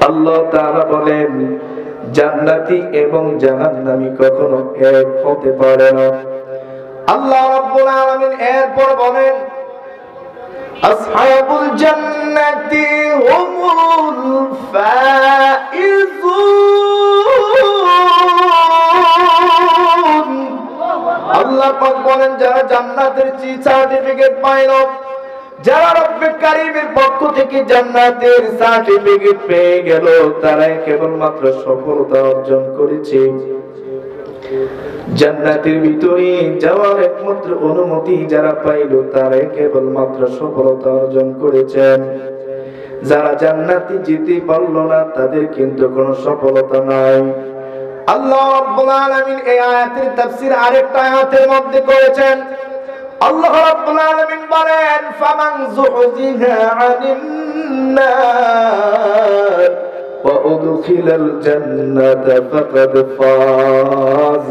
আল্লাহ তাআলা বলেন জান্নাতি এবং জাহান্নামী কখনো এক হতে পারে না। আল্লাহ রাব্বুল আলামিন এরপর বলেন আসহাবুল জান্নাতি হুমুল ফাইজুন। আল্লাহ পাক বলেন যারা জান্নাতের সার্টিফিকেট পাইল, যারা রব্বে কারীমের পক্ষ থেকে জান্নাতের সার্টিফিকেট পেয়ে গেল, তারাই কেবলমাত্র সফলতা অর্জন করেছে। জান্নাতের ভিতরে যাওয়ার একমাত্র অনুমতি যারা পাইল, তারাই কেবলমাত্র সফলতা অর্জন করেছেন। যারা জান্নাতে যেতে পারল না, তাদের কিন্তু কোনো সফলতা নাই। আল্লাহ রাব্বুল আলামিন এই আয়াতের তাফসীর আরেকটা আয়াতের মধ্যে করেছেন। আল্লাহ রাব্বুল আলামিন বলেন ফামান যুহজিহা আনিন নার ওয়া উদখিলাল জান্নাতা ফাকাদ ফাজ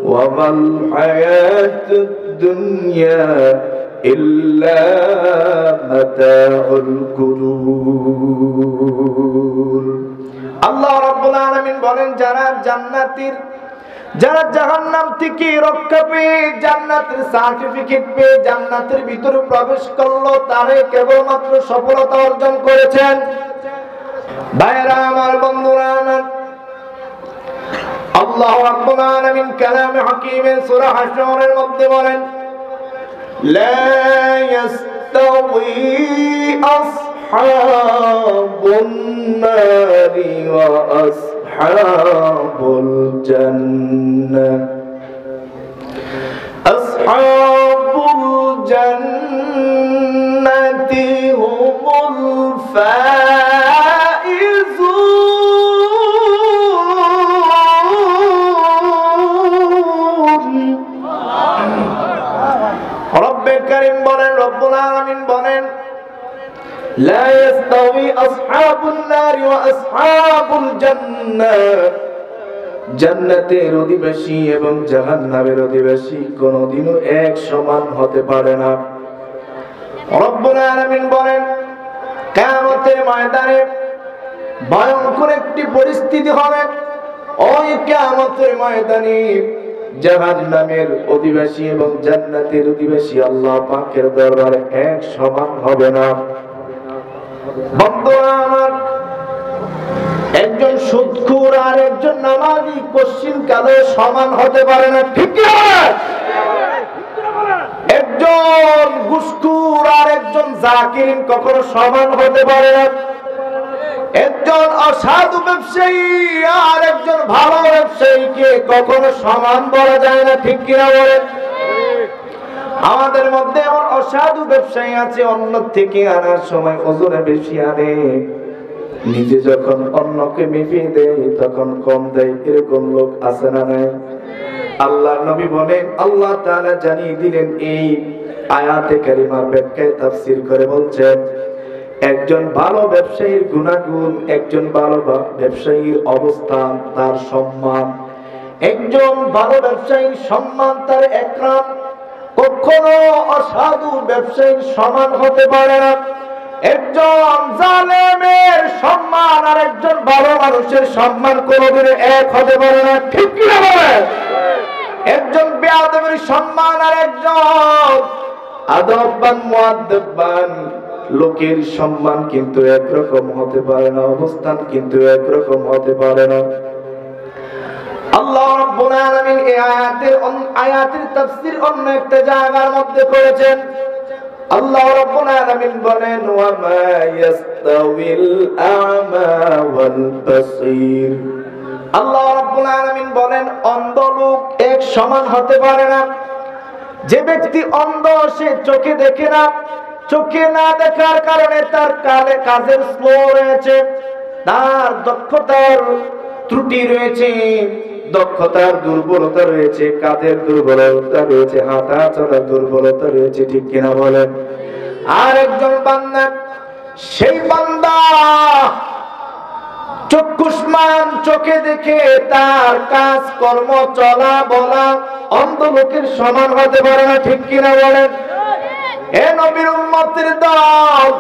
ওয়া মাল হায়াতুদ দুনিয়া ইল্লা মাতাউল গুরুর। আল্লাহ রাব্বুল আলামিন বলেন যারা জান্নাতীর, যারা জাহান্নাম থেকে রক্ষা পেয়ে জান্নাতের সার্টিফিকেট পেয়ে জান্নাতের ভিতরে প্রবেশ করলো, তারাই কেবলমাত্র সফলতা অর্জন করেছেন। ভাইরা আমার, বন্ধুরা আমার, আল্লাহ রাব্বুল আলামিন কালামে হাকিমে সূরা হাশরের মধ্যে বলেন লা ইয়াস্তাওয়ি আসহাবুন নারি ওয়া আসহাবুল জান্নাহ আসহাবুল জান্নাতি হুমুল ফাইজুন। রব্বে কারীম বলেন, রব্বুল আলামিন বলেন লা ইয়াস্তাওয়ি আসহাবুন নারি ওয়া আসহাবুল জান্নাহ। জান্নাতের অধিবাসী এবং জাহান্নামের অধিবাসী কোনদিনও এক সমান হতে পারে না। রব্বুল আলামিন বলেন কিয়ামতের ময়দানে ভয়ঙ্কর একটি পরিস্থিতি হবে। ওই কিয়ামতের ময়দানে জাহান্নামের অধিবাসী এবং জান্নাতের অধিবাসী আল্লাহ পাকের দরবারে এক সমান হবে না। বন্ধুরা আমার, একজন সুদখোর আর একজন নামাজি কোশ্চিন কালে সমান হতে পারে না, ঠিক কি? একজন ঘুষখোর আর একজন জাকির কখনো সমান হতে পারে না। একজন অসাধু ব্যবসায়ী আর একজন ভালো ব্যবসায়ীকে কখনো সমান বলা যায় না, ঠিক কিনা বলেন? আমাদের মধ্যে এমন অসাধু ব্যবসায়ী আছে, অন্য থেকে আনার সময় ওজনে বেশি আনে, নিজে যখন অন্যকে মিটিয়ে দেয় তখন কম দেয়, এরকম লোক আছে না নাই? আল্লাহর নবী বলেন, আল্লাহ তাআলা জানিয়ে দিলেন এই আয়াতে কারিমার ব্যাখ্যায় তাফসীর করে বলছেন একজন ভালো ব্যবসায়ীর গুণাগুণ, একজন ভালো ব্যবসায়ীর অবস্থান, তার সম্মান, একজন ভালো ব্যবসায়ীর সম্মান, তার একরাম কখনো অসাধু ব্যবসায়ীর সমান হতে পারে না। একজন জালেমের সম্মান আর একজন ভালো মানুষের সম্মান কোনদিন এক হতে পারে না, ঠিক কি না বলেন? একজন বেয়াদবের সম্মান আর একজন আদববান মুআদ্দাববান লোকের সম্মান কিন্তু একরকম হতে পারে না, অবস্থান কিন্তু একরকম হতে পারে না। আল্লাহ রাব্বুল আলামিন এই আয়াতের তাফসীর অন্য একটা জায়গার মধ্যে করেছেন। আল্লাহ রাব্বুল আলামিন বলেন ওয়া মা ইয়াস্তাউিল আ'মা ওয়াল বাসীর। আল্লাহ রাব্বুল আলামিন বলেন অন্ধ লোক এক সমান হতে পারে না। যে ব্যক্তি অন্ধ, সে চোখে দেখে না, চোখে না দেখার কারণে তার কাজের স্লো রয়েছে, তার দক্ষতার ত্রুটি রয়েছে, দক্ষতার দুর্বলতা রয়েছে, কাজের দুর্বলতা রয়েছে, হাঁটা চলার দুর্বলতা রয়েছে, ঠিক কিনা বলেন? আর একজন বান্দা, সেই বান্দা চক্ষুষ্মান, চোখে দেখে তার কাজ কর্ম চলা বলা অন্ধ লোকের সমান হতে পারে না, ঠিক কিনা বলেন? এ নবীর উম্মতের দল,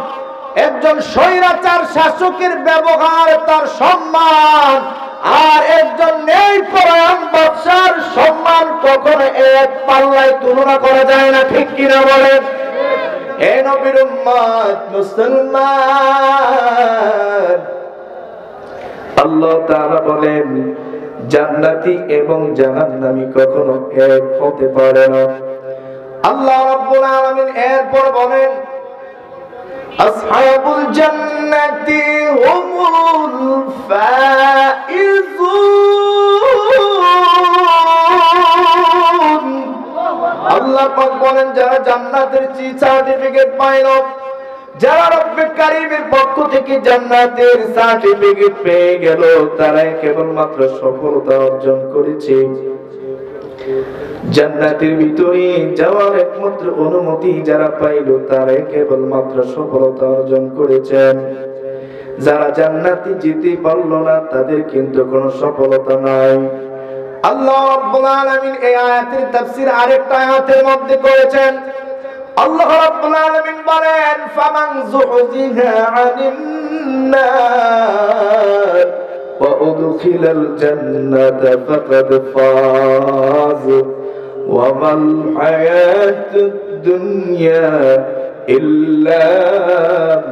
একজন স্বৈরাচার শাসকের ব্যবহার, তার সম্মান, আর একজন ন্যায়পরায়ণ বাদশার সম্মান কখনো এক পাল্লায় তুলনা করা যায় না, ঠিক কিনা বলেন? হে নবীর উম্মত মুসলমান, আল্লাহ তাআলা বলেন জান্নাতি এবং জাহান্নামী কখনো এক হতে পারে না। আল্লাহ রাব্বুল আলামিন এরপর বলেন আসহাবুল জান্নাতি হুমুল ফাইজুন। আল্লাহ পাক বলেন যারা জান্নাতের সার্টিফিকেট পাইল, যারা রব্বুল কারীমের পক্ষ থেকে জান্নাতের সার্টিফিকেট পেয়ে গেল, তারাই কেবলমাত্র সফলতা অর্জন করেছে। জান্নাতের ভিতরে যাওয়ার একমাত্র অনুমতি যারা পাইল, তারাই কেবলমাত্র সফলতা অর্জন করেছেন। যারা জান্নাতে যেতে পারল না, তাদের কিন্তু কোনো সফলতা নাই। আল্লাহ রাব্বুল আলামিন এই আয়াতের তাফসীর আরেকটা আয়াতের মধ্যে করেছেন। আল্লাহ রাব্বুল আলামিন বলেন ফামান যুহজিহা আনিন নার ওয়া উদখিলাল জান্নাতা ফাকাদ ফাজ ওয়া মাল হায়াতুদ দুনিয়া ইল্লা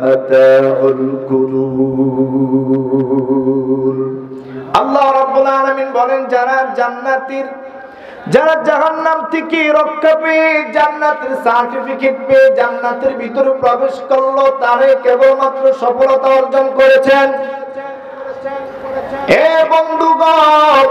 মাতাউল গুরুর। আল্লাহ রাব্বুল আলামিন বলেন যারা জান্নাতীর, যারা জাহান্নাম থেকে রক্ষা পেয়ে জান্নাতের সার্টিফিকেট পেয়ে জান্নাতের ভিতরে প্রবেশ করলো, তারাই কেবলমাত্র সফলতা অর্জন করেছেন। হে বন্ধুগণ,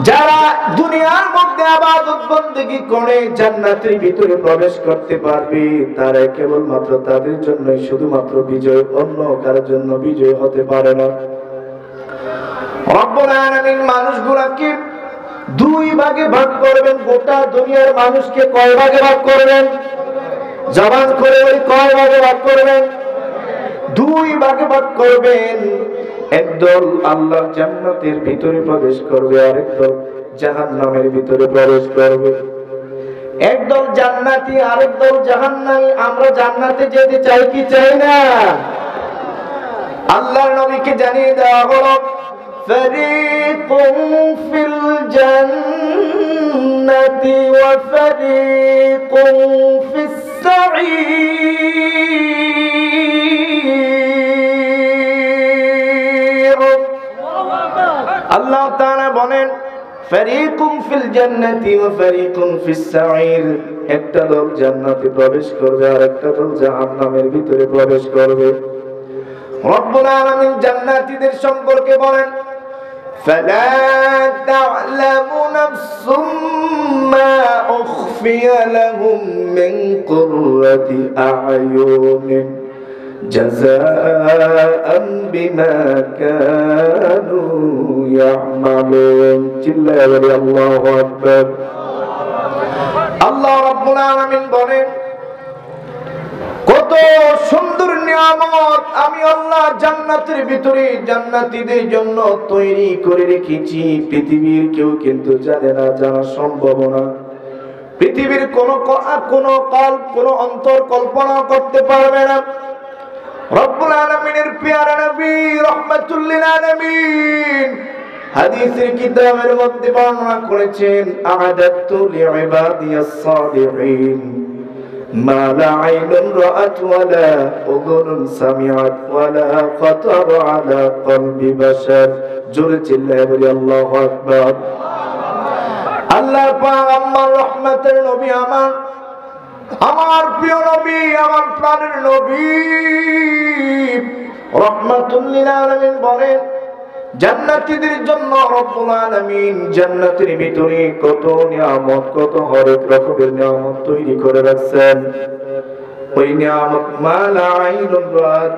যারা দুনিয়ার মধ্যে ইবাদত বندگی করে জান্নাতের ভিতরে প্রবেশ করতে পারবে, তারাই কেবলমাত্র তাদের জন্যই শুধুমাত্র বিজয়, অন্য কারোর জন্য বিজয় হতে পারে না। রব্বুল আলামিন মানুষগুলোকে দুই ভাগে ভাগ করবেন। গোটা দুনিয়ার মানুষকে কয় ভাগে ভাগ করবেন? জবান করে বলি, কয় ভাগে ভাগ করবেন? দুই ভাগে ভাগ করবেন। একদল আল্লাহর জান্নাতের ভিতরে প্রবেশ করবে, আরেকদল জাহান্নামের ভিতরে প্রবেশ করবে। একদল জান্নাতি, আরেকদল জাহান্নামী। আমরা জান্নাতে যেতে চাই কি চাই না? আল্লাহর নবীকে জানিয়ে দেওয়া হলো فريق في الجنة وفريق في السعير। আল্লাহ তাআলা বলেন ফারীকুম ফিল জান্নাতি ওয়া ফারীকুম ফিস সাঈর। একটা দল জান্নাতে প্রবেশ করবে আর একটা দল জাহান্নামের ভিতরে প্রবেশ করবে। রব্বুল আলামিন জান্নাতীদের সম্পর্কে বলেন فلا تعلم نفس ما أخفي لهم من قرة أعين جزاء بما كانوا يعملون। চিল্লায়া বলি আল্লাহু আকবার। আল্লাহ রাব্বুল আলামিন বলেন কত সুন্দর নিয়ামত আমি আল্লাহ জান্নাতের ভিতরে জান্নাতীদের জন্য তৈরি করে রেখেছি। পৃথিবীর কেউ কিন্তু জানে না, জানা সম্ভব না। পৃথিবীর কোন অন্তর কল্পনা করতে পারবে না। রব্বুল আলামিনের পেয়ারা নবী রাহমাতুল লিল আলামিন হাদিসের কিতাবের মধ্যে বর্ণনা করেছেন আ'আদাতু লিইবাদিয়াস সালিহিন ما لا عين رأت ولا أذن سمعت ولا خطر على قلب بشر। জোরে চিল্লায়ে বলি আল্লাহু আকবার। আল্লাহ পাক আমার রহমতের নবী, আমার প্রিয় নবী, আমার প্রাণের নবী রাহমাতুল লিল আলামিন বলেন জান্নাতীদের জন্য রব্বুল আলামিন জান্নাতের ভিতরে কত নিয়ামত, কত হরেক রকমের নিয়ামত তৈরি করে রাখছেন। ওই নিয়ামত মালা আইনুন রাত,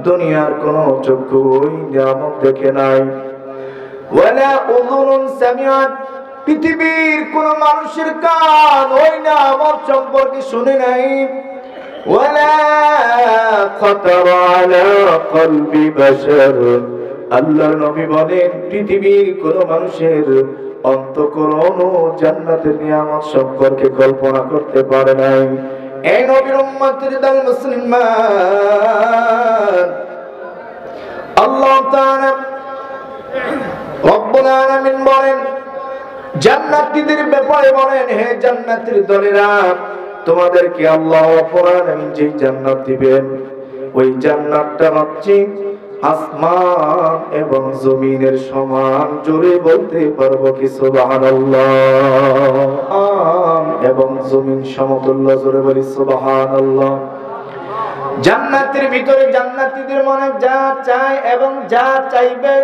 দুনিয়ার কোন চক্ষু ওই নিয়ামত দেখে নাই। ওয়ালা উযুনুন সামিআত, পৃথিবীর কোন মানুষের কান ওই নিয়ামত সম্পর্কে শুনে নাই। ওয়ালা খাতারা আলা কলবি বাশার, আল্লাহর নবী বলেন পৃথিবীর কোন মানুষের অন্তঃকরণ জান্নাতের নিয়ামত সম্পর্কে কল্পনা করতে পারে নাই। এই নবীর উম্মতের দল মুসলমান, আল্লাহ তাআলা রব্বুল আলামিন বলেন, জান্নাতীদের ব্যাপারে বলেন, হে জান্নাতের দলেরা, তোমাদেরকে আল্লাহ রাব্বুল আলামিন যে জান্নাত দিবেন, ওই জান্নাতটা হচ্ছে আসমান এবং জমিনের সমান। জোরে বলতে পারবো কি সুবহানাল্লাহ? এবং জমিন সমতুল্য। জোরে বলি সুবহানাল্লাহ। জান্নাতের ভিতরে জান্নাতীদের মনে যা চায় এবং যা চাইবে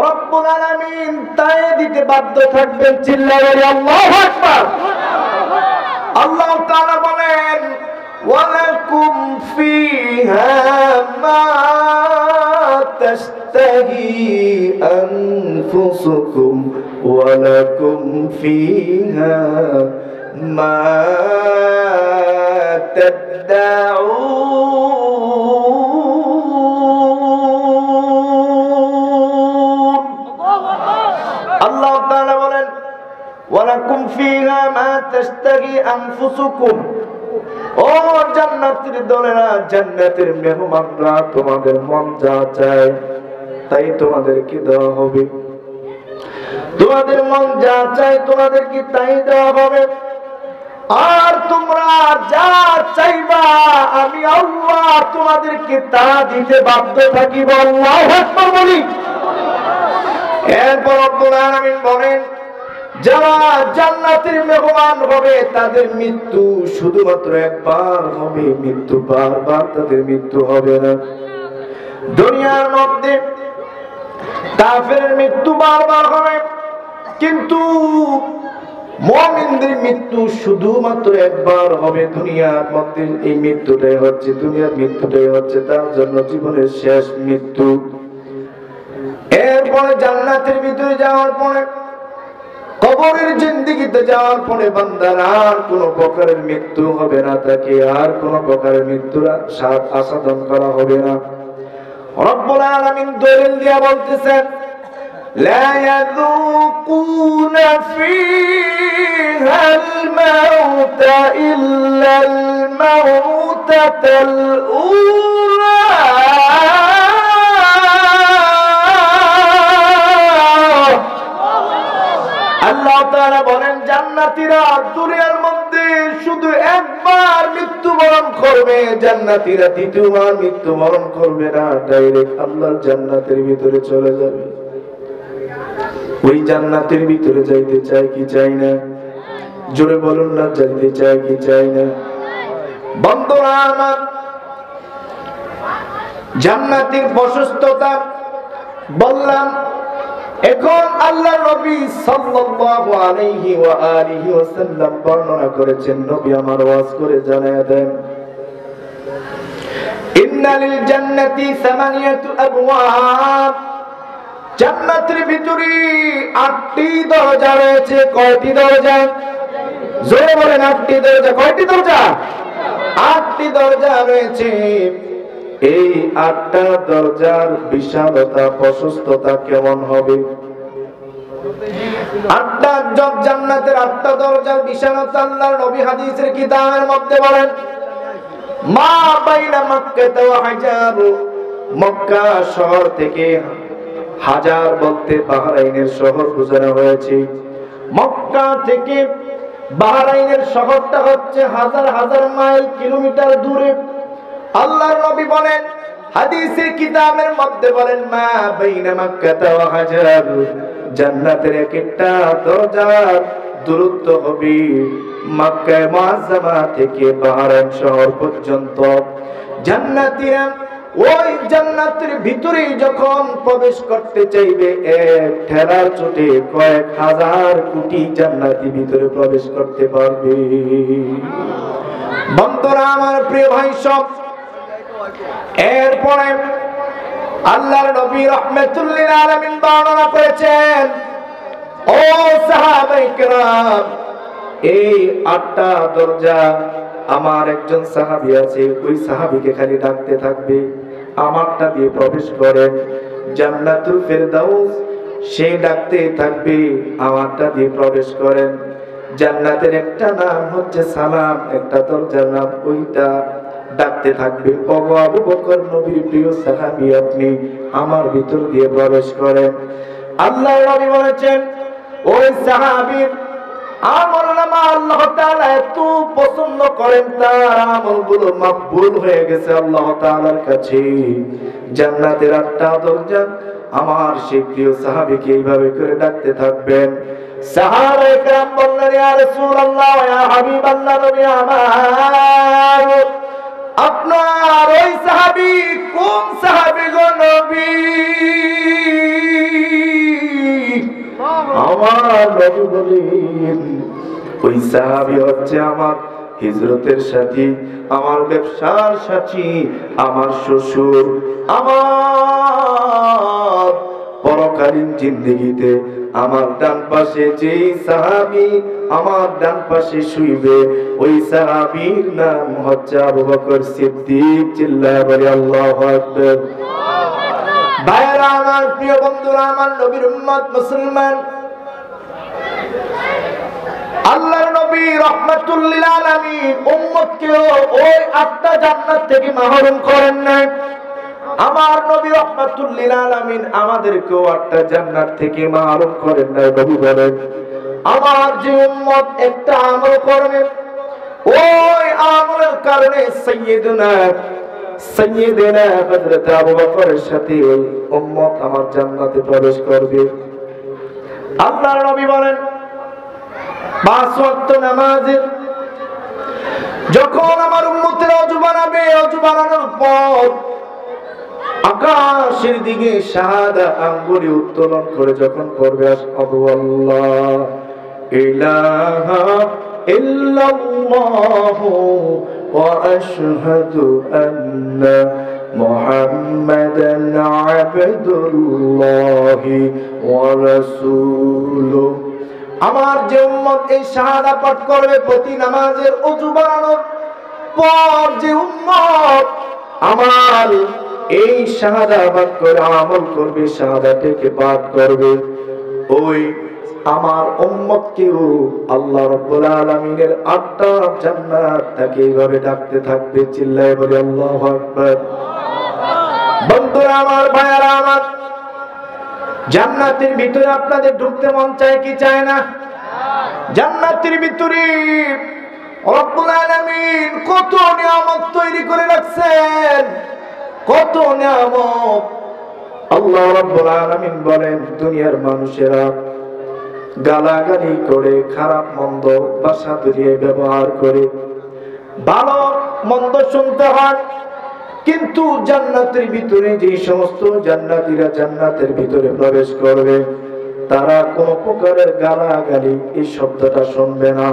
রব্বুল আলামিন তাই দিতে বাধ্য থাকবেন। চিল্লায়ে বলি আল্লাহু আকবার। আল্লাহ তাআলা বলেন, ওয়ালাকুম ফিহা মা তাশতাহি আনফুসুকুম ওয়ালাকুম ফিহা মা তাদদাউন। আল্লাহ তাআলা বলেন, ওয়ালাকুম ফিহা মা তাশতাহি আনফুসুকুম। ও জান্নাতের দলেরা, জান্নাতের মেহমানরা, তোমাদের মন যা চায় তাই তোমাদেরকে দেওয়া হবে। তোমাদের মন যা চায় তোমাদেরকে তাই দেওয়া হবে। আর তোমরা যা চাইবা আমি আল্লাহ তোমাদেরকে তা দিতে বাধ্য থাকিব। আল্লাহু আকবার বলি। এরপর রব্বুল আলামিন বলেন, যারা জান্নাতের মেহমান হবে তাদের মৃত্যু শুধুমাত্র একবার হবে, মৃত্যু বারবার তাদের মৃত্যু হবে না। দুনিয়ার মধ্যে কাফেরের মৃত্যু বারবার হবে, কিন্তু মুমিনদের মৃত্যু শুধুমাত্র একবার হবে। দুনিয়ার মধ্যে এই মৃত্যুটাই হচ্ছে, দুনিয়ার মৃত্যুটাই হচ্ছে তার জন্য জীবনের শেষ মৃত্যু। এরপরে জান্নাতের ভিতরে যাওয়ার পরে, কবরের জিন্দেগিতে যাওয়ার পরে বান্দার আর কোন প্রকারের মৃত্যু হবে না, তাকে আর কোন প্রকারের মৃত্যুর স্বাদ আস্বাদন করা হবে না। রব্বুল আলামিন দলিল দিয়া বলতেছেন, লা ইয়াযুকুনা ফীহাল মাউতা ইল্লাল মাউতাতাল উলা। আল্লাহ তাআলা বলেন, জান্নাতীরা দুনিয়ার মধ্যে শুধু একবার মৃত্যুবরণ করবে, জান্নাতীরা দ্বিতীয়বার মৃত্যুবরণ করবে না, ডাইরেক্ট আল্লাহর জান্নাতের ভিতরে চলে যাবে। ওই জান্নাতের ভিতরে যাইতে চাই কি চাই না? জোরে বলুন না, যাইতে চাই কি চাই না? বন্ধুরা আমার, জান্নাতের প্রশস্ততা বললাম। এখন আল্লাহর নবী সাল্লাল্লাহু আলাইহি ওয়া আলিহি ওয়াসাল্লাম বর্ণনা করেছেন, নবী আমার ওয়াজ করে জানায়া দেন, ইন্নালিল জান্নাতি সামানিয়াতু আবওয়াব। জান্নাতের ভিতরে ৮টি দরজা রয়েছে। কয়টি দরজা? জোরে বলেন, ৮টি দরজা। কয়টি দরজা? ৮টি দরজা রয়েছে। এই ৮টা দরজার বিশালতা প্রশস্ততা কেমন হবে? ৮টা জান্নাতের ৮টা দরজার বিশালতা আল্লাহর নবী হাদিসের কিতাবের মধ্যে বলেন, মা বাইনা মক্কা ওয়া হাজার। মক্কা শহর থেকে হাজার বলতে বাহরাইনের শহর বোঝানো হয়েছে। মক্কা থেকে বাহরাইনের শহরটা হচ্ছে হাজার হাজার মাইল কিলোমিটার দূরে। আল্লাহর নবী বলেন, হাদিসের কিতাবের মধ্যে বলেন, মা বাইনা মক্কা ওয়া হাজার। জান্নাতের একটা দরজার দূরত্ব হবে মক্কা মুআজ্জামা থেকে বাহরাইন শহর পর্যন্ত। জান্নাতীরা ওই জান্নাতের ভিতরে যখন প্রবেশ করতে চাইবে, এক ঠেলার চোটে কয়েক হাজার কোটি জান্নাতি ভিতরে প্রবেশ করতে পারবে। বন্ধুরা আমার, প্রিয় ভাই সব, এরপরে আল্লাহর নবী রাহমাতুল লিল আলামিন বর্ণনা করেছেন, ও সাহাবায়ে কেরাম, এই ৮টা দরজা আমার একজন সাহাবী আছে, ওই সাহাবীকে খালি ডাকতে থাকবে, আমারটা দিয়ে প্রবেশ করেন জান্নাতুল ফেরদাউস। সে ডাকতে থাকবে, আমারটা দিয়ে প্রবেশ করেন জান্নাতের একটা নাম হচ্ছে সালাম, একটা দরজার নাম ওইটা ডাকতে থাকবে, ওগো আবু বকর নবীর প্রিয় সাহাবী আপনি আমার ভিতর দিয়ে প্রবেশ করেন। আল্লাহর নবী বলেছেন ওই সাহাবীর আমলনামা আল্লাহ তাআলা এত পছন্দ করেন, তার আমলগুলো মাকবুল হয়ে গেছে আল্লাহ তাআলার কাছে। জান্নাতের আটটা দরজা আমার সেই প্রিয় সাহাবীকে এইভাবে করে ডাকতে থাকবেন। সাহাবায়ে কেরাম বললেন, ইয়া রাসূলুল্লাহ, ইয়া হাবিবাল্লাহ, নবী আমার, আপনার ওই সাহাবী কোন সাহাবী গো নবী? আমার নবী বলেন, ওই সাহাবী হচ্ছে আমার হিজরতের সাথী, আমার ব্যবসার সাথী, আমার শ্বশুর, আমার পরকালীন জিন্দেগিতে আমার ডান পাশে যেই সাহাবী আমার ডান পাশে শুইবে ওই সাহাবীর নাম হচ্ছে আবু বকর সিদ্দিক। চিল্লায়ে বলি আল্লাহু আকবার। ভাইরা আমার, প্রিয় বন্ধুরা আমার, নবীর উম্মত মুসলমান, আল্লাহর নবী রাহমাতুল লিল আলামিন উম্মতকেও ওই আটটা জান্নাত থেকে মাহরুম করেন নাই। আমার নবী রাহমাতুল লিল আলামিন আমাদেরকেও আটটা জান্নাত থেকে মাহরুম করেন নাই। নবী বলেন, আমার যে উম্মত একটা আমল করবে ওই আমলের কারণে সাইয়্যিদুনা হযরত আবু বকরের সাথে ওই উম্মত আমার জান্নাতে প্রবেশ করবে। আল্লাহর নবী বলেন, 5 ওয়াক্ত নামাজে যখন আমার উম্মতেরা ওযু বানাবে, ওযু বানানোর পর আকাশের দিকে শাহাদা আঙ্গুলি উত্তোলন করে যখন পড়বে আশহাদু আল্লাহ ইলাহা ইল্লাল্লাহু ওয়া আশহাদু আন্না মুহাম্মাদান আবদুল্লাহি ওয়া রাসূলুহু, আমার যে উম্মত এই শাহাদা পাঠ করবে প্রতি নামাজের ওযু বানানোর পর, যে উম্মত আমার এই শাহাদা পাঠ করে আমল করবে, শাহাদাটাকে পাঠ করবে, ওই আমার উম্মতকেও আল্লাহ রাব্বুল আলামিনের আটটা জান্নাত তাকে এইভাবে ডাকতে থাকবে। চিল্লায়ে বলি আল্লাহু আকবার। বন্ধুরা আমার, ভাইয়ারা আমার, জান্নাতের ভিতরে আপনাদের ঢুকতে মন চায় কি চায় না? জান্নাতের ভিতরে রব্বুল আলামিন কত নিয়ামত তৈরি করে রাখছেন, কত নিয়ামত। আল্লাহ রাব্বুল আলামিন বলেন, দুনিয়ার মানুষেরা গালাগালি করে, খারাপ মন্দ ভাষা দিয়ে ব্যবহার করে, ভালো মন্দ শুনতে হয়, কিন্তু জান্নাতের ভিতরে যে সমস্ত জান্নাতীরা জান্নাতের ভিতরে প্রবেশ করবে তারা কোন প্রকারের গালাগালি এই শব্দটা শুনবে না।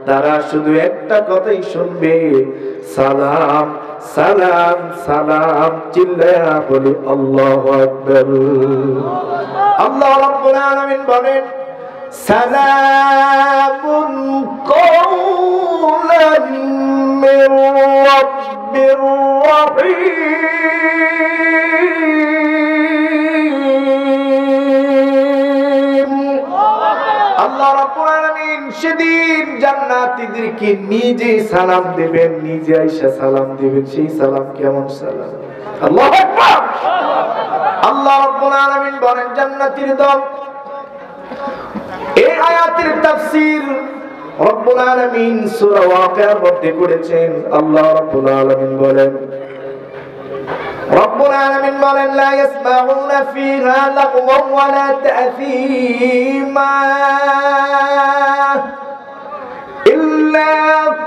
তারা শুধু একটা কথাই শুনবে, সালাম সালাম সালাম। চিল্লায়া বলি আল্লাহু আকবার। আল্লাহ রাব্বুল আলামিন বলেন, সালামুন কওলান মির রাব্বির রহিম। আল্লাহ রাব্বুল আলামিন সেদিন জান্নাতীদেরকে নিজে সালাম দিবেন, নিজে আইসা সালাম দিবেন। সেই সালাম কেমন সালাম? আল্লাহু আকবার। আল্লাহ রাব্বুল আলামিন বলেন, জান্নাতীর দল, এই আয়াতের তাফসীর রব্বুল আলামিন সূরা ওয়াকিয়ার মধ্যে করেছেন। আল্লাহ রাব্বুল আলামিন বলেন, রব্বুল আলামিন বলেন, লা ইয়াসমাউনা ফিহা লাগওয়ান ওয়ালা তা'সীমা ইল্লা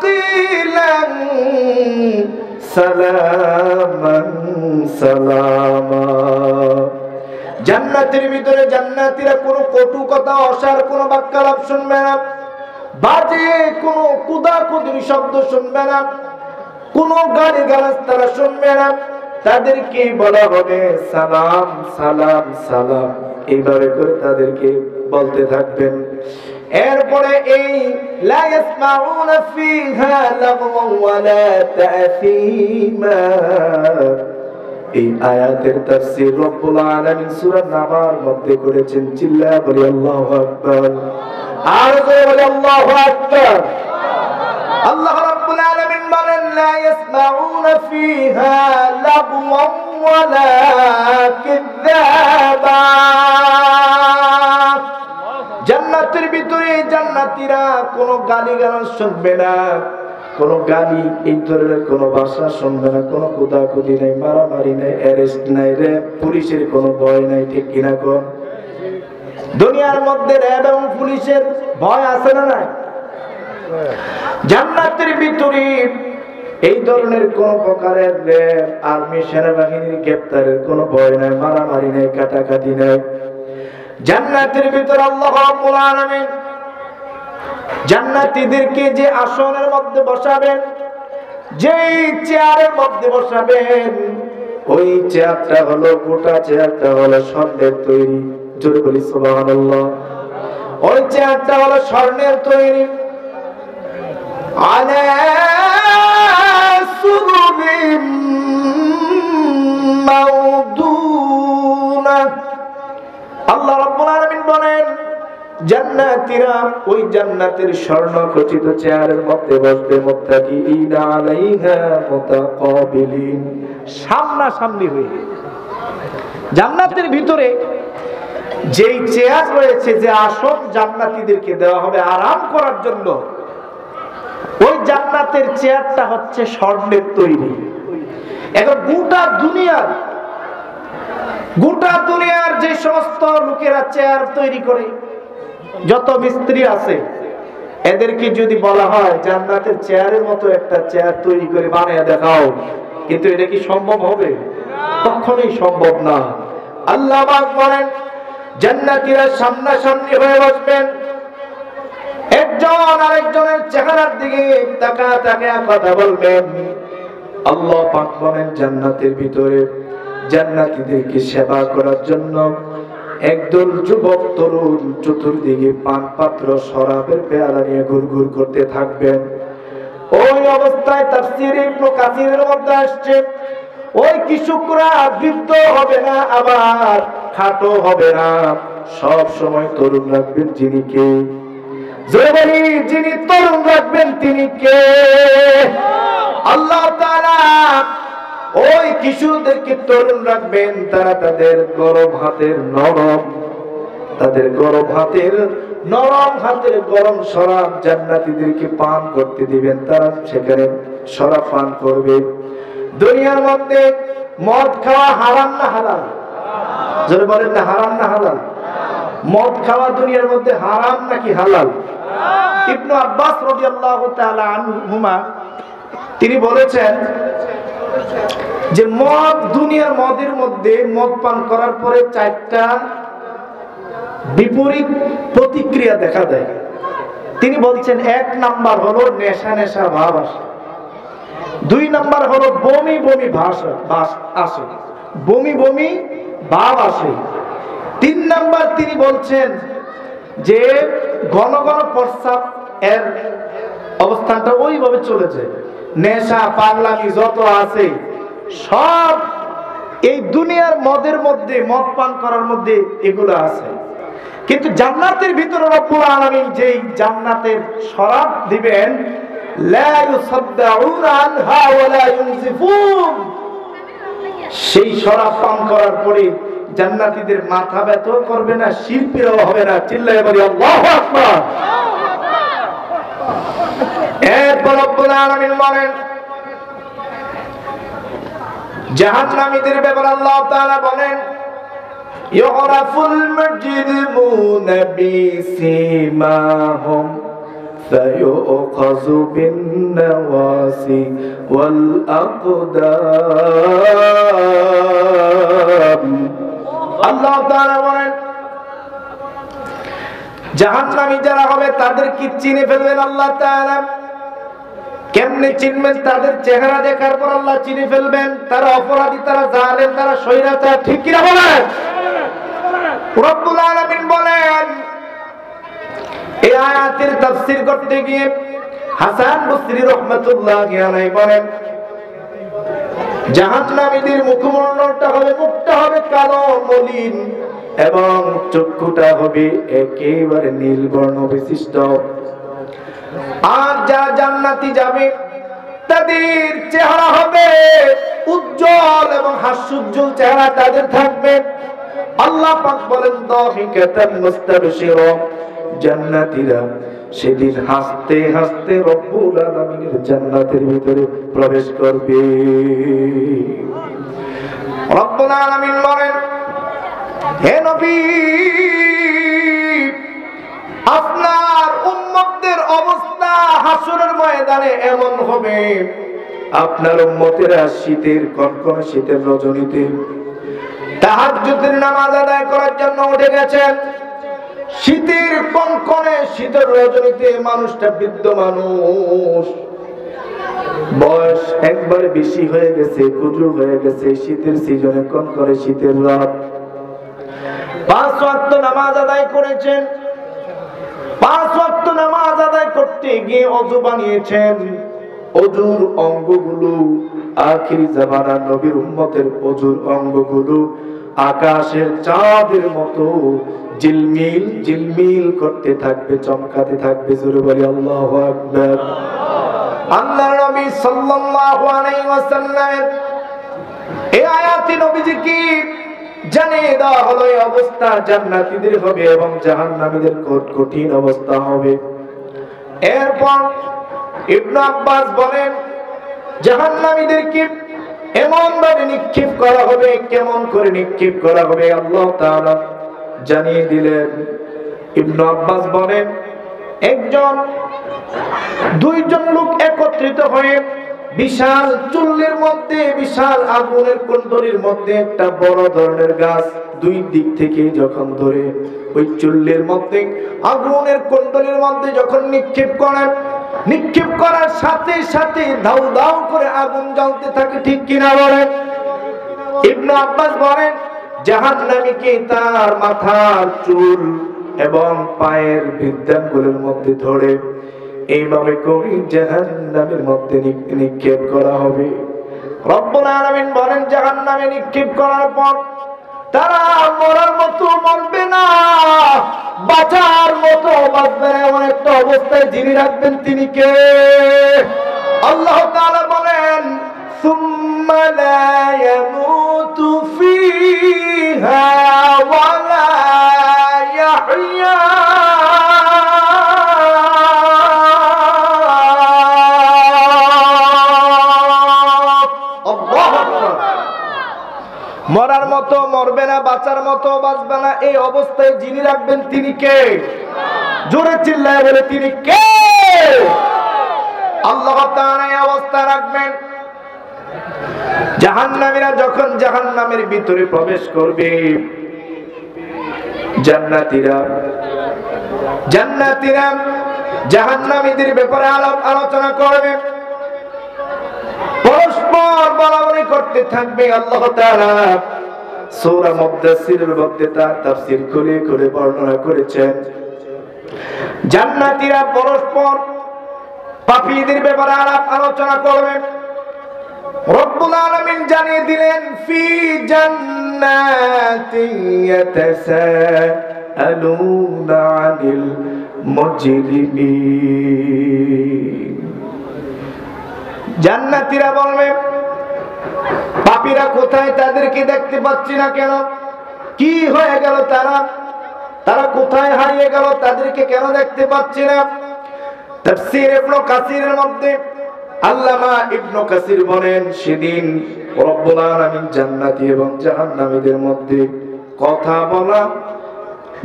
কিলান সালামান সালামা। জান্নাতের ভিতরে জান্নাতীরা কোনো কটু কথা, অসার কোনো বাক্যালাপ শুনবে না, বাজে কোনো কুদাকুদি শব্দ শুনবে না, কোনো গালিগালাজ তারা শুনবে না। তাদেরকে বলা হবে সালাম সালাম সালাম, এইভাবে করে তাদেরকে বলতে থাকবেন। এরপরে এই লা ইয়াসমাউনা ফিহা লাগওয়ান ওয়ালা তা'সীমা, এই আয়াতের তাফসীর রব্বুল আলামিন সূরা নাবার মধ্যে করেছেন। চিল্লায়া বলি আল্লাহু আকবার। আর জোরে বলে আল্লাহু আকবার। আল্লাহ রাব্বুল আলামিন বলেন লা ইয়াসমাউনা ফিহা লাগওয়ান ওয়ালা কিযাবা। জান্নাতের ভিতরে জান্নাতীরা কোনো গালিগালাজ শুনবে না, কোনো গালি এই ধরনের কোনো ভাষা শুনবে না, কোনো কুদাকুদি নাই, মারামারি নাই, অ্যারেস্ট নাই, র্যাব পুলিশের কোনো ভয় নাই, ঠিক কিনা কোন? দুনিয়ার মধ্যে র্যাব এবং পুলিশের ভয় আছে না নাই? জান্নাতের ভিতরে এই ধরনের কোন প্রকারের র্যাব, আর্মি, সেনাবাহিনীর গ্রেফতারের কোনো ভয় নাই, মারামারি নাই, কাটাকাটি নাই। জান্নাতের ভিতরে আল্লাহ রাব্বুল আলামিন জান্নাতীদেরকে যে আসনের মধ্যে বসাবেন, যেই চেয়ারের মধ্যে বসাবেন, ওই চেয়ারটা হলো, গোটা চেয়ারটা হলো স্বর্ণের তৈরি। জোরে বলি সুবহানাল্লাহ। ওই চেয়ারটা হলো স্বর্ণের তৈরি। আলা সুরুরিম মাউদুনা। আল্লাহ রাব্বুল আলামিন বলেন জান্নাতীরা ওই জান্নাতের স্বর্ণখচিত চেয়ারের মধ্যে বসবে, মুত্তাকিইনা আলাইহা মুতাকাবিলিন, সামনাসামনি হয়ে। জান্নাতের ভিতরে যেই চেয়ার রয়েছে, যে আসন জান্নাতীদেরকে দেওয়া হবে আরাম করার জন্য, ওই জান্নাতের চেয়ারটা হচ্ছে স্বর্ণের তৈরি। এখন গোটা দুনিয়ার যে সমস্ত লোকেরা চেয়ার তৈরি করে, যত মিস্ত্রি আছে, এদেরকে যদি বলা হয় জান্নাতের চেয়ারের মতো একটা চেয়ার তৈরি করে বানিয়ে দেখাও, কিন্তু এটা কি সম্ভব হবে? কখনোই সম্ভব না। আল্লাহ পাক বলেন জান্নাতীরা সামনাসামনি হয়ে বসবেন, একজন আরেকজনের চেহারার দিকে তাকায়া কথা বলবেন। আল্লাহ পাক বলেন জান্নাতের ভিতরে জান্নাতীদেরকে সেবা করার জন্য একদল যুবক তরুণ চতুর্দিকে পান পাত্র, শরাবের পেয়ালা নিয়ে ঘুরঘুর করতে থাকবেন। ওই অবস্থায় তাফসীর ইবনে কাসিরের মধ্যে আসছে, ওই কৃষকরা বৃদ্ধ হবে না, আবার খাটো হবে না, সব সময় তরুণ রাখবেন। যিনি কে? জোরে বলি, যিনি তরুণ রাখবেন তিনি কে? আল্লাহ তাআলা ওই কিশোরদেরকে তরুণ রাখবেন। তারা তাদের গরম হাতের গরম শরাব জান্নাতীদেরকে পান করতে দিবেন। তারা সেখানে শরাব পান করবে। দুনিয়ার মধ্যে মদ খাওয়া হারাম না হালাল? যারা বলেন না হারাম না হালাল? মদ খাওয়া দুনিয়ার মধ্যে হারাম নাকি হালাল? ইবনে আব্বাস রাদিয়াল্লাহু তাআলা আনহুমা তিনি বলেছেন যে দুনিয়ার মদের মধ্যে মদ পান করার পরে 4টা বিপরীত প্রতিক্রিয়া দেখা দেয়। তিনি বলছেন 1 নাম্বার হলো নেশা নেশা ভাব আসে, 2 নাম্বার হলো বমি বমি আসে, বমি বমি ভাব আসে, 3 নাম্বার তিনি বলছেন যে ঘন ঘন প্রস্রাব এর অবস্থানটা ওইভাবে চলে যায়। নেশা পাগলামি যত আছে সব এই দুনিয়ার মদের মধ্যে, মদ পান করার মধ্যে এগুলো আছে। কিন্তু জান্নাতের ভিতরে রব্বুল আলামিন যেই জান্নাতের শরাব দিবেন, লা ইউসাদ্দাউনা আনহা ওয়া লা ইউনজিফুন, সেই শরাব পান করার পরে জান্নাতীদের মাথা ব্যথা করবে না, শিরপিরাও হবে না। চিল্লায়ে বলি আল্লাহু আকবার। এরপর রব্বুল আলামিন বলেন জাহান্নামীদের ব্যাপারে আল্লাহ তাআলা বলেন ইউরাফুল মুজরিমুনা বিসিমাহুম ফায়ুখাযু বিন-নাওয়াসি ওয়াল আকদাম। আল্লাহ তাআলা বলেন জাহান্নামী যারা হবে তাদেরকে চিনে ফেলবেন আল্লাহ তাআলা। কেমনে চিনবেন? তাদের চেহারা দেখার পর আল্লাহ চিনে ফেলবেন। তারা অপরাধী, তারা জালেম, তারা স্বৈরাচার, ঠিক কিনা বলেন? রব্বুল আলামিন বলেন এই আয়াতের তাফসীর করতে গিয়ে হাসান বসরি রাহমাতুল্লাহি আলাইহি বলেন জাহান্নামীদের মুখমণ্ডলটা হবে, মুখটা হবে কালো মলিন, এবং চক্ষুটা হবে একেবারে নীল বর্ণ বিশিষ্ট। আর যারা জান্নাতি যাবে তাদের চেহারা হবে উজ্জ্বল এবং হাস্যোজ্জ্বল চেহারা তাদের থাকবে। আল্লাহ পাক বলেন দাহিকাতান মুস্তাবশিরা, জান্নাতীরা সেদিন হাসতে হাসতে রব্বুল আলামিনের জান্নাতের ভিতরে প্রবেশ করবে। রব্বুল আলামিন বলেন, হে নবী, আপনার উম্মতদের অবস্থা হাসরের ময়দানে এমন হবে, আপনার উম্মতেরা শীতের কনকনে শীতের রজনীতে তাহাজ্জুদের নামাজ আদায় করার জন্য উঠে গেছেন। শীতের কনকনে শীতের রজনীতে মানুষটা বৃদ্ধ মানুষ, বয়স একবারে বেশি হয়ে গেছে, কুজু হয়ে গেছে, শীতের সিজনে কনকনে শীতের রাত। 5 ওয়াক্ত নামাজ আদায় করেছেন, 5 ওয়াক্ত নামাজ আদায় করতে গিয়ে ওযু বানিয়েছেন। ওযুর অঙ্গগুলো আখিরি জামানার নবীর উম্মতের ওযুর অঙ্গগুলো আকাশের চাঁদের মতো ঝিলমিল ঝিলমিল করতে থাকবে, চমকাতে থাকবে। জোরে বলি আল্লাহু আকবার। আল্লাহর নবী সাল্লাল্লাহু আলাইহি ওয়াসাল্লামের এই আয়াতে নবীজিকে জানিয়ে দেওয়া হলো এই অবস্থা জান্নাতীদের হবে এবং জাহান্নামীদের কঠিন অবস্থা হবে। এরপর ইবনে আব্বাস বলেন, জাহান্নামীদেরকে এমন ভাবে নিক্ষেপ করা হবে, কেমন করে নিক্ষেপ করা হবে আল্লাহ তাআলা জানিয়ে দিলেন। ইবনে আব্বাস বলেন, দুইজন লোক একত্রিত হয়ে বিশাল চুল্লির মধ্যে, বিশাল আগুনের কুণ্ডলীর মধ্যে একটা বড় ধরনের গাছ দুই দিক থেকে যখন ধরে ওই চুল্লির মধ্যে আগুনের কুণ্ডলীর মধ্যে যখন নিক্ষেপ করেন, নিক্ষেপ করার সাথে সাথে দাউ দাউ করে আগুন জ্বলতে থাকে, ঠিক কিনা বলেন? ইবনে আব্বাস বলেন, জাহান্নামীকে তার মাথার চুল এবং পায়ের বিদ্যাঙ্গুলের মধ্যে ধরে এইভাবে করে জাহান্নামের মধ্যে নিক্ষেপ করা হবে। রব্বুল আলামিন বলেন, জাহান্নামে নিক্ষেপ করার পর তারা মরার মতো মরবে না, বাঁচার মতো বাঁচবে না, এমন একটা অবস্থায় যিনি রাখবেন তিনি কে? আল্লাহ তাআলা বলেন, সুম্মা লা ইয়ামুতু ফিহা ওয়া লা ইয়াহইয়া। মরার মতো মরবে না, বাঁচার মতো বাঁচবে না, এই অবস্থায় যিনি রাখবেন তিনি কে? জোরে চিল্লায় বলে তিনি কে? আল্লাহ তাআলা এই অবস্থা রাখবেন। জাহান্নামীরা যখন জাহান্নামের ভিতরে প্রবেশ করবে, জান্নাতীরা জাহান্নামীদের ব্যাপারে আলোচনা করবে, পরস্পর বলাবলি করতে থাকবে। আল্লাহ তাআলা সূরা মুদ্দাসসিরের মধ্যে তার তাফসীর খুলে খুলে বর্ণনা করেছেন। জান্নাতীরা পরস্পর পাপীদের ব্যাপারে আলোচনা করবে। রব্বুল আলামিন জানিয়ে দিলেন, ফি জান্নাতিন ইয়াতাসাআলুনা আনিল মুজরিমিন। জান্নাতীরা বলবে, পাপীরা কোথায়? তাদেরকে দেখতে পাচ্ছি না কেন? কি হয়ে গেল? তারা কোথায় হারিয়ে গেল? তাদেরকে কেন দেখতে পাচ্ছি না? তাফসীর ইবনে কাসিরের মধ্যে আল্লামা ইবনে কাসির বলেন, সেদিন রব্বুল আলামিন জান্নাতি এবং জাহান্নামীদের মধ্যে কথা বলা,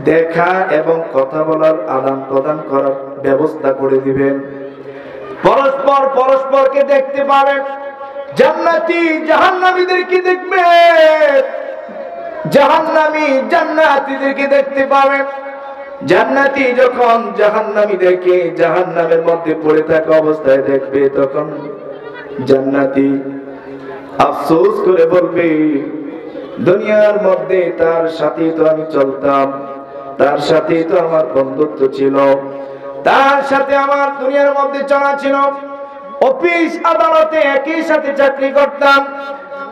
দেখা এবং কথা বলার আদান প্রদান করার ব্যবস্থা করে দিবেন। পরস্পরকে দেখতে পাবে। জান্নাতি জাহান্নামীদেরকে দেখবে, জাহান্নামী জান্নাতীদেরকে দেখতে পাবে। জান্নাতি যখন জাহান্নামীদেরকে জাহান্নামের মধ্যে পড়ে থাকা অবস্থায় দেখবে, তখন জান্নাতি আফসোস করে বলবে, দুনিয়ার মধ্যে তার সাথে তো আমি চলতাম, তার সাথে তো আমার বন্ধুত্ব ছিল, তার সাথে আমার দুনিয়ার মধ্যে চলা ছিল, অফিস আদালতে একই সাথে চাকরি করতাম,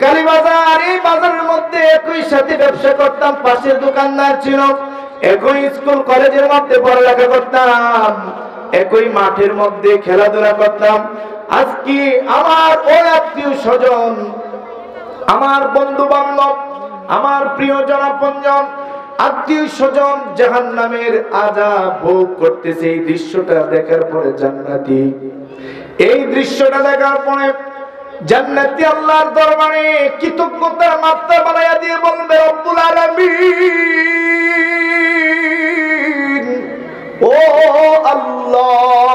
কালীবাজার, এই বাজারের মধ্যে একই সাথে ব্যবসা করতাম, পাশের দোকানদার ছিল, একই স্কুল কলেজের মধ্যে পড়ালেখা করতাম, একই মাঠের মধ্যে খেলাধুলা করতাম। আজকে আমার ওই আত্মীয় স্বজন, আমার বন্ধু বান্ধব, আমার প্রিয়জন আপনজন, আত্মীয় স্বজন জাহান্নামের আযাব ভোগ করতেছে। এই দৃশ্যটা দেখার পরে জান্নাতি, এই দৃশ্যটা দেখার পরে জান্নাতি আল্লাহর দরবারে কৃতজ্ঞতার মাত্রা বাড়াইয়া দিয়ে বলবে, রব্বুল আলামিন, ও আল্লাহ,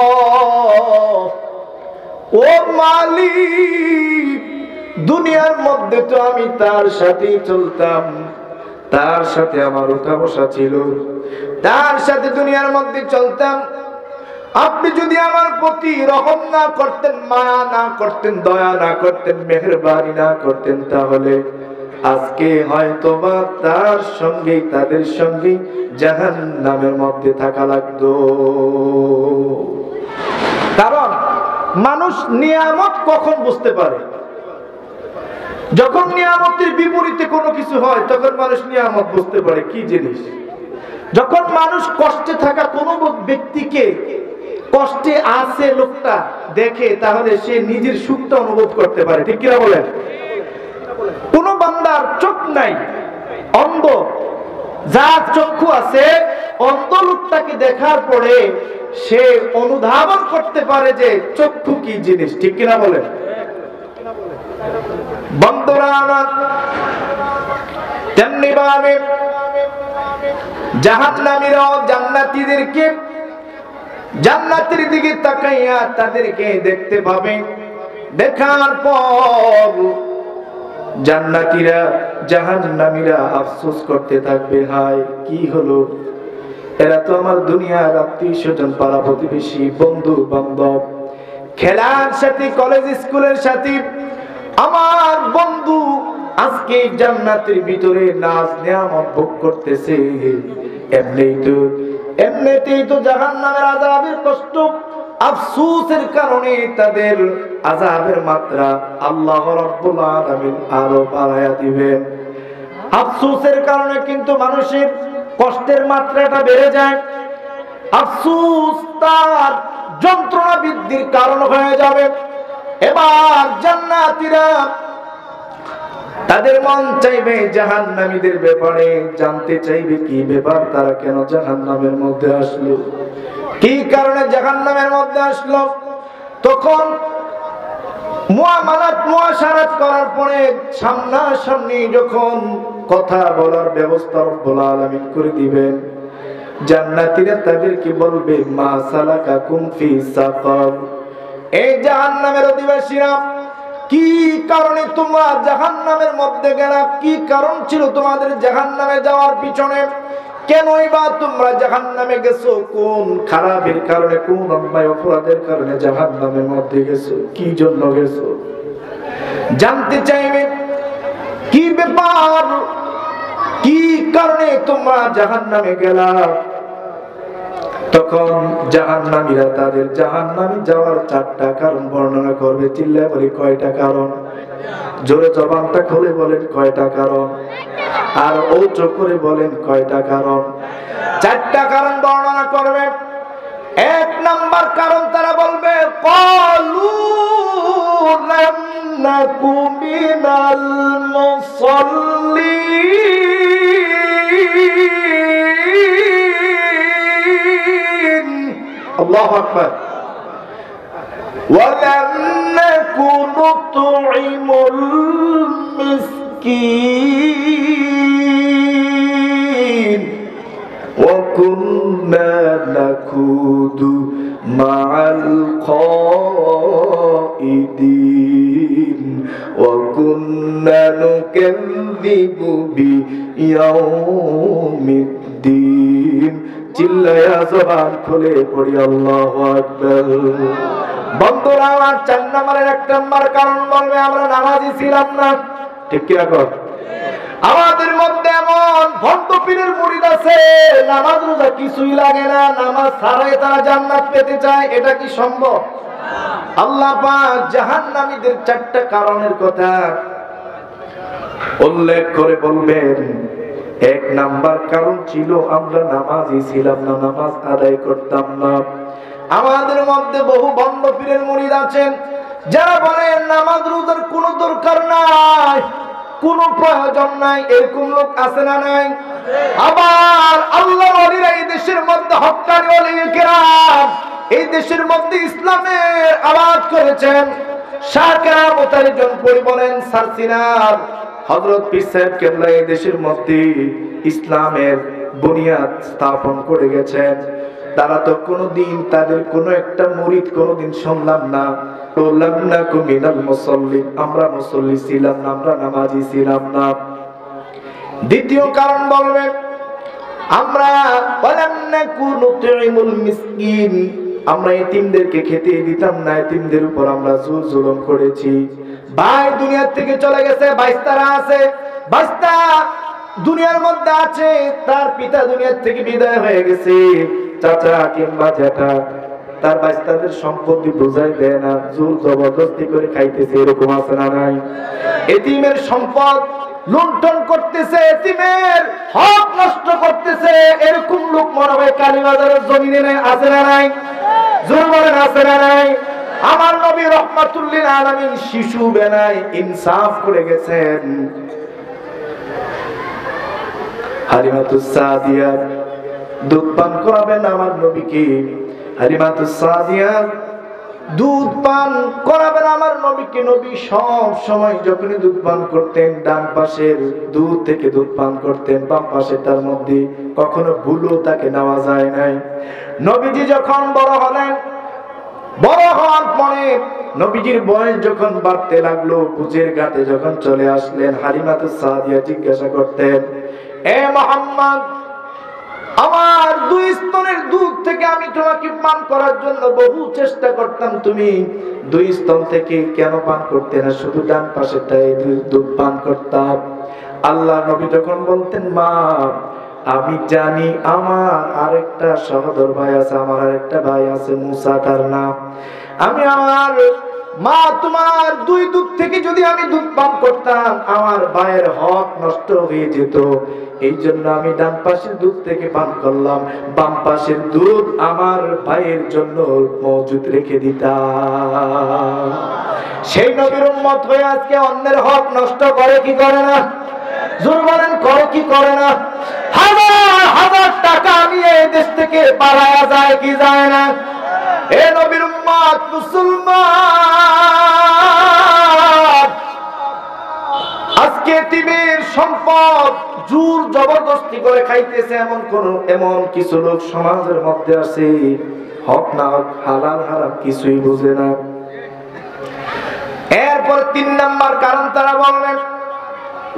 ও মালিক, দুনিয়ার মধ্যে তো আমি তার সাথেই চলতাম, তার সাথে আমার উঠা বসা ছিল, তার সাথে দুনিয়ার মধ্যে চলতাম। আপনি যদি আমার প্রতি রহম না করতেন, মায়া না করতেন, দয়া না করতেন, মেহেরবানি না করতেন, তাহলে আজকে হয়তো বা তার সঙ্গে, তাদের সঙ্গে জাহান্নামের মধ্যে থাকা লাগতো। কারণ মানুষ নিয়ামত কখন বুঝতে পারে? যখন নিয়ামতের বিপরীতে কোনো কিছু হয় তখন মানুষ নিয়ামত বুঝতে পারে কি জিনিস। যখন মানুষ কষ্টে থাকা কোনো ব্যক্তিকে, কষ্টে আছে লোকটা দেখে, তাহলে সে নিজের সুখটা অনুভব করতে পারে। ঠিক কিনা বলেন? কোন বান্দার চোখ নাই, অন্ধ, যার চক্ষু আছে, অন্ধ লোকটাকে দেখার পরে সে অনুধাবন করতে পারে যে চক্ষু কি জিনিস। ঠিক কিনা বলেন? বন্ধুরা আমার, তেমনি ভাবে জাহান্নামীরাও জান্নাতীদেরকে, জান্নাতের দিকে তাকাইয়া তাদেরকে দেখতে পাবে। দেখার পর জান্নাতীরা, জাহান্নামীরা আফসোস করতে থাকবে, হায় কি হলো, এরা তো আমার দুনিয়ার আত্মীয় স্বজন, পাড়া প্রতিবেশী, বন্ধু বান্ধব, খেলার সাথী, কলেজ স্কুলের সাথী, আমার বন্ধু আজকে জান্নাতের ভিতরে নাজ নিয়ামত ভোগ করতেছে, এমনিতেই তো জাহান্নামের আযাবের কষ্ট, আফসোসের কারণে তাদের আযাবের মাত্রা আল্লাহ রাব্বুল আলামিন আরো বাড়ায়া দিবেন। আফসোসের কারণে কিন্তু মানুষের কষ্টের মাত্রাটা বেড়ে যায়। আফসোস তার যন্ত্রণা বৃদ্ধির কারণ হয়ে যাবে। এবার জান্নাতীরা, তাদের মন চাইবে জাহান্নামীদের ব্যাপারে জানতে চাইবে, কি ব্যাপার, তারা কেন জাহান্নামের মধ্যে আসলো, কি কারণে জাহান্নামের মধ্যে আসলো। তখন মুআমালাত, মুআশারাত করার পরে সামনাসামনি যখন কথা বলার ব্যবস্থা রব্বুল আলামিন করে দিবেন, জান্নাতীরা তাদেরকে বলবে, মা সালাকাকুম ফি সাকার, এই জাহান্নামের অধিবাসীরা, কি কারণে তোমরা জাহান্নামের মধ্যে গেলা, কি কারণ ছিল তোমাদের জাহান্নামে যাওয়ার পিছনে, কেনই বা তোমরা জাহান্নামে গেছো, কোন খারাপের কারণে, কোন অন্যায় অপরাধের কারণে জাহান্নামের মধ্যে গেছো, কি জন্য গেছো, জানতে চাইবে কি ব্যাপার, কি কারণে তোমরা জাহান্নামে গেলা। তখন জাহান্নামীরা তাদের জাহান্নামে যাওয়ার 4টা কারণ বর্ণনা করবে। চিল্লায় বলি, কয়টা কারণ? জোরে জবানটা খুলে বলেন, কয়টা কারণ? আর উচ্চ করে বলেন, কয়টা কারণ? 4টা কারণ বর্ণনা করবে। 1 নাম্বার কারণ তারা বলবে, ক্বালু লাম নাকু মিনাল মুসাল্লিন, আল্লাহু আকবার, ওয়া লাম নাকু নুতঈমুল মিসকিন ওয়া কুন্না নাকুদু মা'আল খাইদিন ওয়া কুন্না নুকাযযিবু বিয়াউমিদ্দিন। চিল্লায়া জবান খুলে পড়ি আল্লাহু আকবার। বন্ধুরা আমার, 4 নম্বরের 1 নম্বর কারণ বলবে, আমরা নামাজি ছিলাম না। ঠিক কি রাখো? আমাদের মধ্যে এমন ভণ্ড পীরের মুরিদ আছে, নামাজ রোজা কিছুই লাগে না, নামাজ ছাড়াই তারা জান্নাত পেতে চায়। এটা কি সম্ভব? আল্লাহ পাক জাহান্নামীদের 4টা কারণের কথা উল্লেখ করে বলবেন, এক নাম্বার কারণ ছিল আমরা নামাজি ছিলাম না, নামাজ আদায় করতাম না। আমাদের মধ্যে বহু বন্ড পীরের মুরিদ আছেন যারা বলেন নামাজ রোজার কোনো দরকার নাই, কোনো প্রয়োজন নাই, এরকম লোক আছে না নাই? আবার আল্লাহর ওলিরা এই দেশের মধ্যে হক্কানি ওলিয়ে কেরাম এই দেশের মধ্যে ইসলামের আবাদ করেছেন। শাহ কেরামত আলী জনপুরি বলেন, সারসিনার হযরত পীর সাহেব কেবলা এই দেশের মধ্যে ইসলামের বুনিয়াদ স্থাপন করে গেছেন। তারা তো কোনোদিন তাদের কোনো একটা মুরিদ কোনোদিন শুনলাম না বললাম না কুমিনাল মুসাল্লিন, আমরা মুসল্লি ছিলাম না, আমরা নামাজি ছিলাম না। দ্বিতীয় কারণ বলবেন, আমরা ওয়ালাম নাকু নুতঈমুল মিসকিন, আমরা এতিমদেরকে খেতে দিতাম না, এতিমদের উপর আমরা জুল জুলুম করেছি। ভাই দুনিয়া থেকে চলে গেছে, বাইস্তারা আছে, বাইস্তা দুনিয়ার মধ্যে আছে, তার পিতা দুনিয়া থেকে বিদায় হয়ে গেছে, চাচা কিংবা জ্যাঠা তার বাইস্তাদের সম্পত্তি বুঝাই দেয় না, জোর জবরদস্তি করে খাইতেছে, এরকম আছে না নাই? এতিমের সম্পদ লুণ্ঠন করতেছে, এতিমের হক নষ্ট করতেছে, এরকম লোক মনে হয় কালীবাজারের জমিনে নাই, আছে না নাই? জোর বলেন, আছে না নাই? আমার নবী রাহমাতুল লিল আলামিন শিশু বেলায় ইনসাফ করে গেছেন। হালিমাতুস সাদিয়া দুধ পান করাবেন আমার নবীকে, হালিমাতুস সাদিয়া দুধ পান করাবেন আমার নবীকে। নবী সব সময় যখনই দুধ পান করতেন ডান পাশের দুধ থেকে দুধ পান করতেন, বাম পাশেরটার মধ্যে কখনো ভুলও তাকে নেওয়া যায় নাই। নবীজি যখন বড় হলেন, বড় হওয়ার পরে নবীজির বয়স যখন বাড়তে লাগলো, বুঝের ঘাটে যখন চলে আসলেন, হালিমাতুস সাদিয়া জিজ্ঞাসা করতেন, এ মুহাম্মদ, আমার দুই স্তনের দুধ থেকে আমি তোমাকে পান করার জন্য বহু চেষ্টা করতাম, তুমি দুই স্তন থেকে কেন পান করতে না, শুধু ডান পাশেরটাই দুধ পান করতাম? আল্লাহ নবী যখন বলতেন, মা আমি জানি আমার আরেকটা সহোদর ভাই আছে, আমার আরেকটা ভাই আছে মুসা তার নাম, আমি আমার মা তোমার দুই দুধ থেকে যদি আমি দুধ পান করতাম আমার ভাইয়ের হক নষ্ট হয়ে যেত, এই জন্য আমি ডান পাশের দুধ থেকে পান করলাম, বাম পাশের দুধ আমার ভাইয়ের জন্য মজুদ রেখে দিতাম। সেই নবীর উম্মত হয়ে আজকে অন্যের হক নষ্ট করে কি করে না? জোর বলেন, করে কি করে না? হাজার হাজার টাকা নিয়ে এই দেশ থেকে পালায়া যায় কি যায় না? এ নবীর উম্মত মুসলমান, আজকে এতিমের সম্পদ জোর জবরদস্তি করে খাইতেছে এমন কিছু লোক সমাজের মধ্যে আছে, হক না হক হালাল হারাম কিছুই বুঝে না। এরপর 3 নাম্বার কারণ তারা বললেন,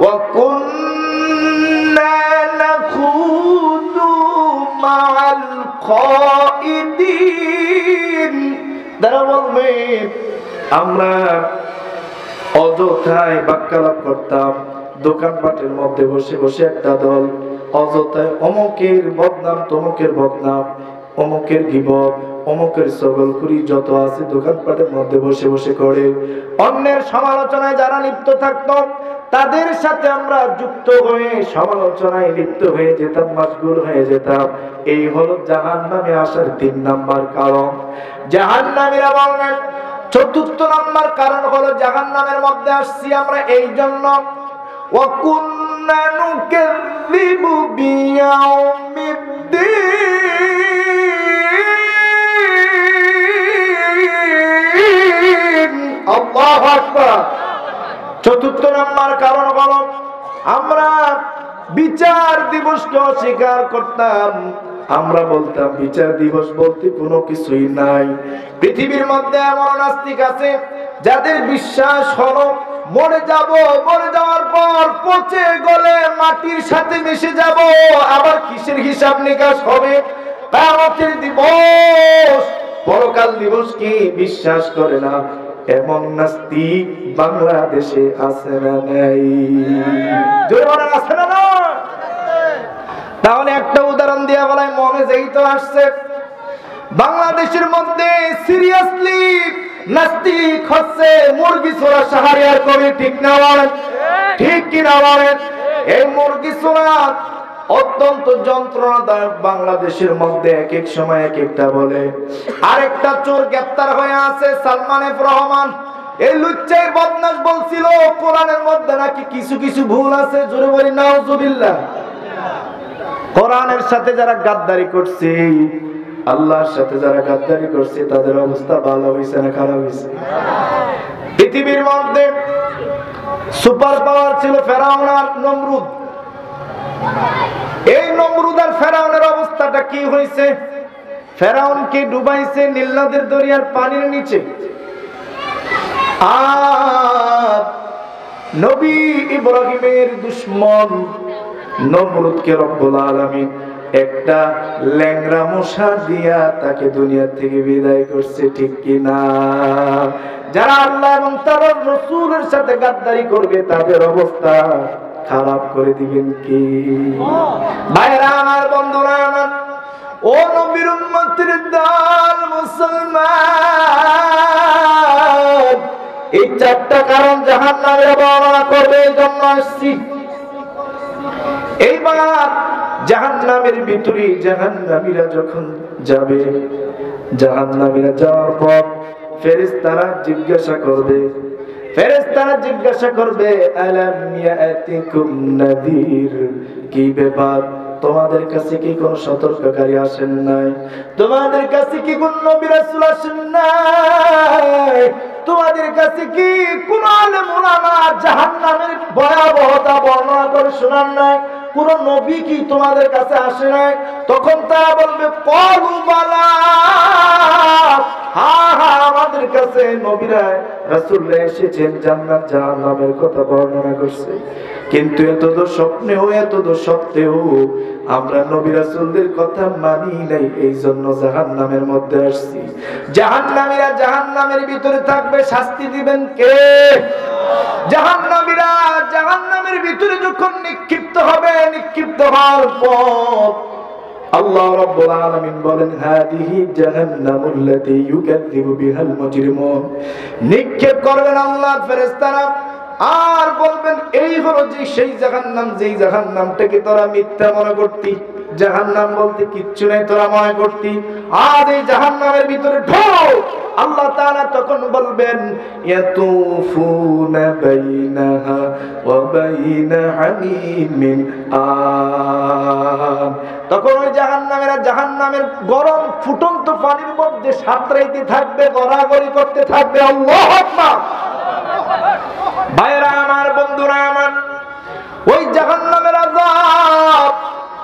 ওয়া কুন্না নাখুদু মা'আল খাইদিন, তারা বলবেন আমরা অযথায় বাক্যালাপ করতাম, দোকানপাটের মধ্যে বসে বসে একটা দল অযথায় অমুকের বদনাম তমুকের বদনাম, অমুকের গীবত অমুকের সগলখুরি যত আছে দোকানপাটের মধ্যে বসে বসে করে। অন্যের সমালোচনায় যারা লিপ্ত থাকতো তাদের সাথে আমরা যুক্ত হয়ে সমালোচনায় লিপ্ত হয়ে যেতাম, মাশগুল হয়ে যেতাম। এই হলো জাহান্নামে আসার 3 নাম্বার কারণ। জাহান্নামীরা বলবেন 4র্থ নাম্বার কারণ হলো জাহান্নামের মধ্যে আসছি আমরা এই জন্য, ওয়া কুন্না নুকাযযিবু বিয়াউমিদ্দিন। আল্লাহু আকবার। 4র্থ নাম্বার কারণ হলো আমরা বিচার দিবসকে অস্বীকার করতাম। আমরা বলতাম বিচার দিবস বলতে কোনো কিছুই নাই। পৃথিবীর মধ্যে এমন নাস্তিক আছে যাদের বিশ্বাস হলো মরে যাব, মরে যাওয়ার পর পচে গলে মাটির সাথে মিশে যাব, আবার কিসের হিসাব নিকাশ হবে? কিয়ামতের দিবস, পরকাল দিবস কি বিশ্বাস করে না। এমন নাস্তিক বাংলাদেশে আছে না নাই? জোরে আছে না না? তাহলে একটা উদাহরণ দিয়ে বলাই মনে যেই তো আসছে, বাংলাদেশের মধ্যে সিরিয়াসলি নাস্তিক হচ্ছে মুরগি ছোড়া শাহরিয়ার কবি, ঠিক না? ঠিক কিনা বলেন? এই মুরগি সুন্নাত অত্যন্ত যন্ত্রণাদায়ক। বাংলাদেশের মধ্যে এক এক সময় এক একটা বলে। আরেকটা চোর গ্রেফতার হয়ে আছে, সালমান এফ রহমান। এই লুচ্চাই বদমাশ বলছিল কোরআনের মধ্যে নাকি কিছু কিছু ভুল আছে। জোরে বলি নাউজুবিল্লাহ। কোরআনের সাথে যারা গাদ্দারি করছে, আল্লাহর সাথে যারা গাদ্দারি করছে, তাদের অবস্থা ভালো হয়েছে না খারাপ হয়েছে? পৃথিবীর মধ্যে সুপার পাওয়ার ছিল ফেরাউন আর নমরুদ। এই নমরুদ আর ফেরাউনের অবস্থাটা কি হয়েছে? ফেরাউনকে ডুবাইছে নীল নদের দরিয়ার পানির নিচে। আর নবী ইব্রাহিমের দুশমন নমরুদকে রব্বুল আলামিন একটা ল্যাংড়া মশা দিয়া তাকে দুনিয়া থেকে বিদায় করছে। ঠিক কিনা? যারা আল্লাহ এবং তার রাসূলের সাথে গাদ্দারি করবে তাদের অবস্থা খারাপ করে দিবেন কি? ভাইরা আমার, বন্ধুরা আমার, ও নবীর উম্মতের দল মুসলমান, এই চারটা কারণ জাহান্নামের বর্ণনা করবে, এই জন্য আসছি। এইবার জাহান্নামের ভিতরে জাহান্নামীরা যখন যাবে, জাহান্নামীরা যাওয়ার পর ফেরেশতারা জিজ্ঞাসা করবে, আলাম ইয়াতিকুম নাযীর, কি ব্যাপার, তোমাদের কাছে কি কোন সতর্ককারী আসেন নাই? তোমাদের কাছে কি কোন নবী রাসূল আসেন নাই? তোমাদের কাছে কি কোন আলেম উলামা জাহান্নামের ভয়াবহতা বর্ণনা করে শোনান নাই? কোন নবী কি তোমাদের কাছে আসে নাই? তখন তারা বলবে ক্বালু বালা, হ্যাঁ হ্যাঁ, আমাদের কাছে নবীরা রাসূলরা এসেছেন, জান্নাত জাহান্নামের কথা বর্ণনা করছে। কিন্তু এতদূর স্বপ্নেও এতদূর সত্ত্বেও আমরা নবী রাসূলদের কথা মানি নাই, এই জন্য জাহান্নামের মধ্যে আসছি। জাহান্নামীরা জাহান্নামের ভিতরে থাকবে, শাস্তি দিবেন কে? জাহান্নামীরা জাহান্নামের ভিতরে যখন নিক্ষিপ্ত হবে, নিক্ষিপ্ত হওয়ার পর আল্লাহ রাব্বুল আলামিন বলেন, হাদিহি জাহান্নামুল্লাতী ইউকাযযিবু বিহাল মুজরিমুন। নিক্ষেপ করবেন আল্লাহর ফেরেশতারা আর বলবেন, এই হলো যে সেই জাহান্নাম, যেই জাহান্নামটাকে তোরা মিথ্যা মনে করতি, জাহান্নাম বলতে কিচ্ছু নাই তোরা মনে করতি, আর এই জাহান্নামের ভিতরে ঢোক। আল্লাহ তাআলা তখন বলবেন, ইয়াতুফুনা বাইনাহা ওয়া বাইনা হামিমিন আন। তখন ওই জাহান্নামীরা জাহান্নামের গরম ফুটন্ত পানির মধ্যে সাঁতরাইতে থাকবে, গড়াগড়ি করতে থাকবে। আল্লাহু আকবার। ভাইরা আমার, বন্ধুরা আমার, ওই জাহান্নামের আযাব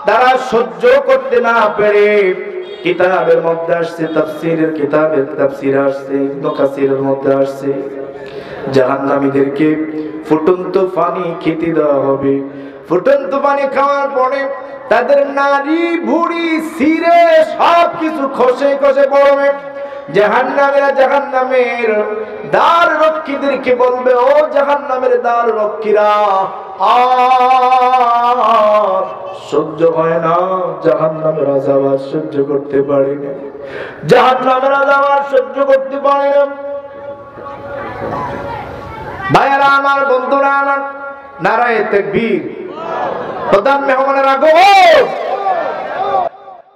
তারা সহ্য করতে না পেরে, কিতাবের মধ্যে আসছে, তাফসীরের কিতাবে তাফসীর আসছে, ইবনে কাসিরের মধ্যে আসছে, জাহান্নামীদেরকে ফুটন্ত পানি খেতে দেওয়া হবে। ফুটন্ত পানি খাওয়ার পরে তাদের নারী ভুঁড়ি সিরে সবকিছু খসে খসে পড়বে। জাহান্নামীরা জাহান্নামের দ্বার রক্ষীদেরকে বলবে, ও জাহান্নামের দ্বার রক্ষীরা, আর সহ্য হয় না, জাহান্নামের আযাব আর সহ্য করতে পারি না, জাহান্নামের আযাব আর সহ্য করতে পারি না। ভাইয়েরা আমার, বন্ধুরা আমার, নারায়ে তাকবীর। প্রধান মেহমানের আগমন।